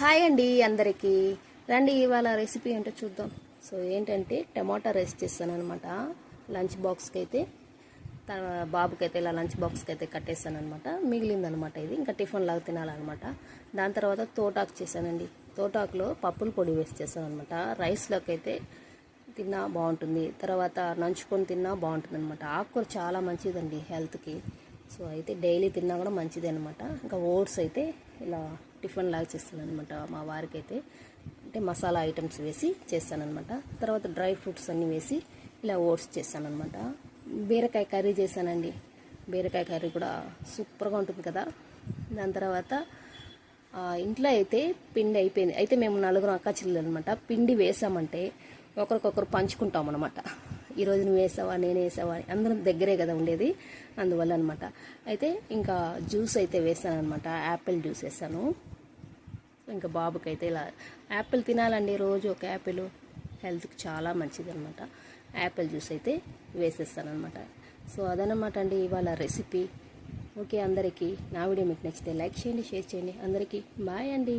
Hi అండి అందరికీ. రండి ఇవాళ రెసిపీ ఏంటో చూద్దాం. సో ఏంటంటే టమాటా రైస్ చేస్తాను అనమాట. లంచ్ బాక్స్కి అయితే బాబుకైతే ఇలా లంచ్ బాక్స్కి అయితే కట్టేస్తాను అనమాట. మిగిలిందనమాట ఇది, ఇంకా టిఫిన్ లాగా తినాలన్నమాట. దాని తర్వాత తోటాకు చేశానండి. తోటాకులో పప్పుల పొడి వేసి చేస్తాను అనమాట. రైస్లోకి అయితే తిన్నా బాగుంటుంది, తర్వాత నంచుకొని తిన్నా బాగుంటుంది అనమాట. ఆకుకూర చాలా మంచిదండి హెల్త్కి. సో అయితే డైలీ తిన్నా కూడా మంచిదే అనమాట. ఇంకా ఓట్స్ అయితే ఇలా టిఫిన్ లాగా చేస్తాను అనమాట. మా వారికి అయితే అంటే మసాలా ఐటమ్స్ వేసి చేస్తానమాట. తర్వాత డ్రై ఫ్రూట్స్ అన్నీ వేసి ఇలా ఓట్స్ చేస్తానమాట. బీరకాయ కర్రీ చేశానండి. బీరకాయ కర్రీ కూడా సూపర్గా ఉంటుంది కదా. దాని తర్వాత ఇంట్లో అయితే పిండి అయిపోయింది. అయితే మేము నలుగురు అక్క చెల్లెలు అనమాట. పిండి వేసామంటే ఒకరికొకరు పంచుకుంటాం అనమాట. ఈరోజు నువ్వు వేసావా నేను వేసావా అని, అందరం దగ్గరే కదా ఉండేది, అందువల్ల అనమాట. అయితే ఇంకా జ్యూస్ అయితే వేసాను అనమాట. యాపిల్ జ్యూస్ వేసాను. ఇంకా బాబుకి అయితే ఇలా యాపిల్ తినాలండి, రోజు ఒక యాపిల్ హెల్త్కి చాలా మంచిది అనమాట. యాపిల్ జ్యూస్ అయితే వేసేస్తాను అనమాట. సో అదనమాట అండి ఇవాళ రెసిపీ. ఓకే అందరికీ నా వీడియో మీకు నచ్చితే లైక్ చేయండి, షేర్ చేయండి. అందరికీ బాయ్ అండి.